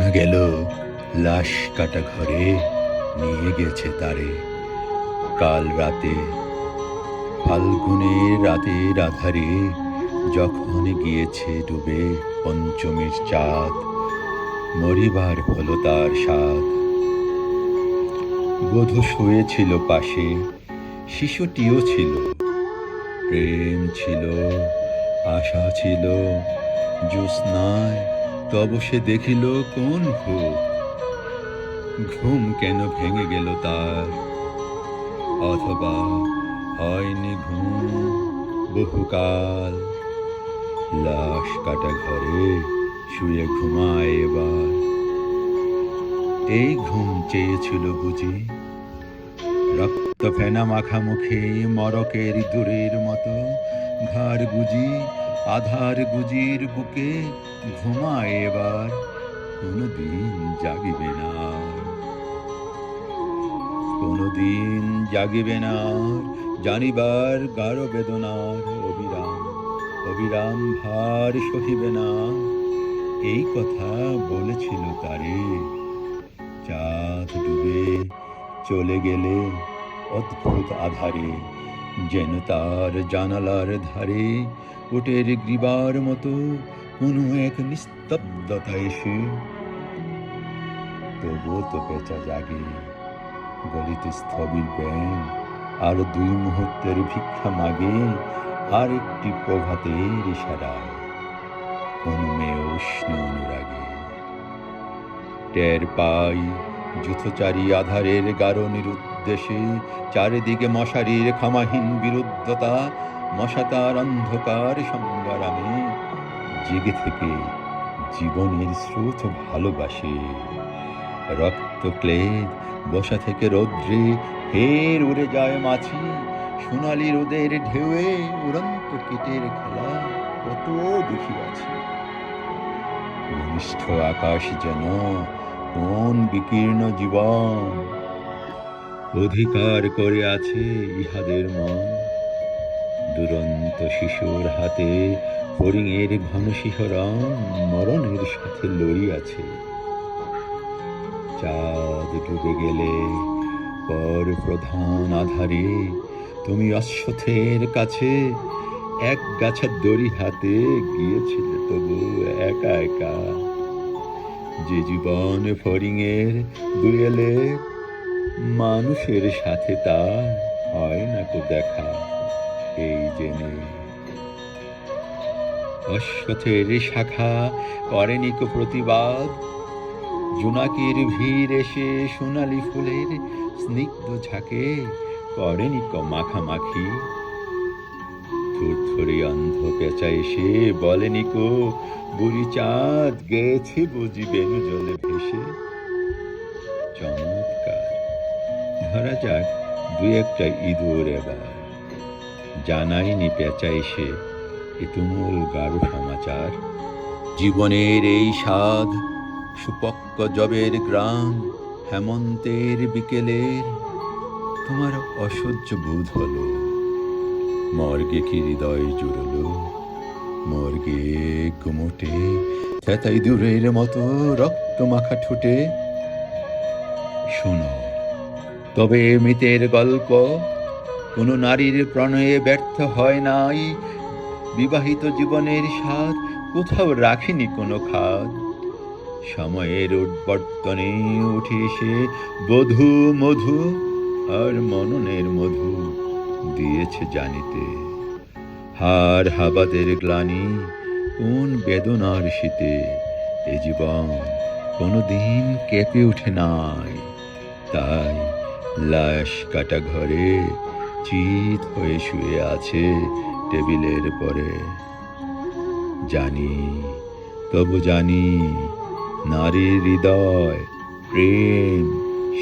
শোনা গেল লাশ কাটা ঘরে নিয়ে গেছে তারে। কাল রাতে ফাল্গুনের রাতের আধারে যখন গিয়েছে ডুবে পঞ্চমীর চাঁদ, মরিবার হলো তার স্বাদ। বধূ শুয়েছিল পাশে, শিশুটিও ছিল, প্রেম ছিল, আশা ছিল। জ্যোৎস্নায় তব সে দেখিল কোন ভূত, ঘুম কেন ভেঙে গেল তার? অথবা হয়নি ঘুম বহুকাল। লাশ কাটা ঘরে শুয়ে ঘুমায় এবার। এই ঘুম চেয়েছিল বুঝি? রক্ত ফেনা মাখা মুখে মরকের দূরের মতো ঘাড় গুজি, আধার গুজির বুকে ঘুমায় এবার। কোনদিন জাগিবে না, কোনদিন জাগিবে না জানিবার গাঢ় বেদনার অবিরাম অবিরাম ভার সহিবে না। এই কথা বলেছিল তারে। চাঁদ ডুবে চলে গেলে অদ্ভুত আধারে, যেন তার জানালার ধারে ওটের গ্রীবার মতো কোনো এক নিস্তব্ধতা এসে। তবুও তো পেঁচা জাগে, গলিতে স্থবির ব্যাং আর 2 মুহূর্তের ভিক্ষা মাগে। আর একটি প্রভাতের ইশারায় কোন মেয়ে উষ্ণ অনুরাগে। টের পাই যুথচারী আধারের গাঢ় নিরুদ্দেশে, চারিদিকে মশারির ক্ষমাহীন বিরুদ্ধতা। মশা তার অন্ধকার সংগ্রামে জেগে থেকে জীবনের স্রোত ভালোবাসে। রক্তক্লেদ বসা থেকে রৌদ্রে ফের উড়ে যায় মাছি। সোনালি রোদের ঢেউয়ে উড়ন্ত কীটের খেলা কত দেখিয়াছি। ঘনিষ্ঠ আকাশ যেন কোন বিকীর্ণ জীবন অধিকার করে আছে ইহাদের মন। দুরন্ত শিশুর হাতে ফড়িংয়ের ঘন শিহরণ মরণের সাথে লড়িয়াছে। চাঁদ ডুবে গেলে পর প্রধান আধারে তুমি অশ্বথের কাছে এক গাছা দড়ি হাতে গিয়েছিলে তবু একা একা। যে জীবন ফড়িংয়ের দুয়েলে মানুষের সাথে তার হয় না কো দেখা, এই জেনে। অশ্বথের শাখা করেনি কো প্রতিবাদ, জোনাকির ভিড় এসে সোনালি ফুলের স্নিগ্ধ ঝাঁকে করেনি কো মাখামাখি। থরথরে অন্ধ পেঁচা এসে বলেনি কো বুড়ি চাঁদ গেছে বুঝি বেনু জলে ভেসে। চমৎকার, ধরা যাক 2-1টা ইঁদুর এবার জানাইনি পেঁচা এসে এ তুমুল গাঢ় সমাচার। জীবনের এই স্বাদ সুপক্ক জবের গ্রাম হেমন্তের বিকেলের তোমার অসহ্য বোধ হলো। মর্গে কি হৃদয় জুড়লো, মর্গে গুমোটে থেতাই দূরের মতো রক্ত মাখা ঠোঁটে। শোনো তবে মৃতের গল্প কোনো নারীর প্রণয়ে ব্যর্থ হয় নাই। বিবাহিত জীবনের স্বাদ কোথাও রাখেনি কোনো খাদ। সময়ের উদ্বর্তনে উঠে এসে বধূ মধু আর মননের মধু দিয়েছে জানিতে। হার হাবাদের গ্লানি কোন বেদনার শীতে এ জীবন কোনোদিন কেঁপে ওঠে নাই। তাই লাশ কাটা ঘরে চিত হয়ে শুয়ে আছে টেবিলের পরে। জানি, তবু জানি নারীর হৃদয়, প্রেম,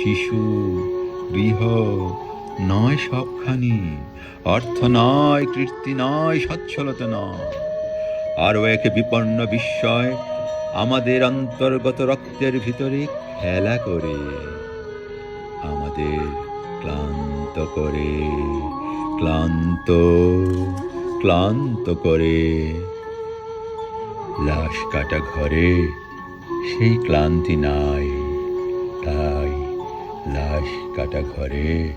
শিশু, গৃহ নয় সবখানি, অর্থ নয়, কীর্তি নয়, সচ্ছলতা নয়। আরও এক বিপন্ন বিস্ময় আমাদের অন্তর্গত রক্তের ভিতরে খেলা করে, আমাদের ক্লান্ত করে, ক্লান্ত ক্লান্ত করে। লাশ কাটা ঘরে সেই ক্লান্তি নাই, তাই লাশ কাটা ঘরে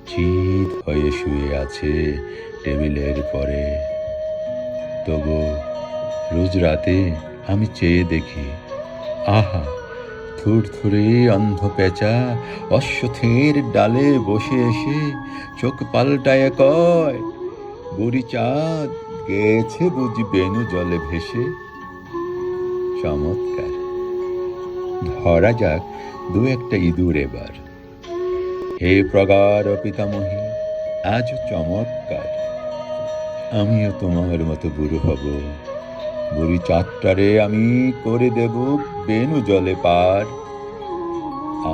চিত হয়ে শুয়ে আছে টেবিলের পরে। তবু রোজ রাতে আমি চেয়ে দেখি, আহা, থুরথুরে অন্ধ পেঁচা অশ্বথের ডালে বসে এসে চোখ পাল্টায় কয়, বুড়ি চাঁদ গেছে বুঝি বেনু জলে ভেসে। চমৎকার। ধরা যাক দু একটা ইঁদুর এবার। হে প্রগাঢ় পিতামহী, আজ চমৎকার। আমিও তোমার মতো বুড়ো হব, বুড়ি চাঁদটারে আমি করে দেব বেনু জলে পার।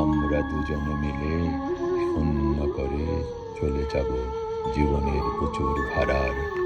আমরা দুজনে মিলে শূন্য করে চলে যাব জীবনের প্রচুর ভাড়ার।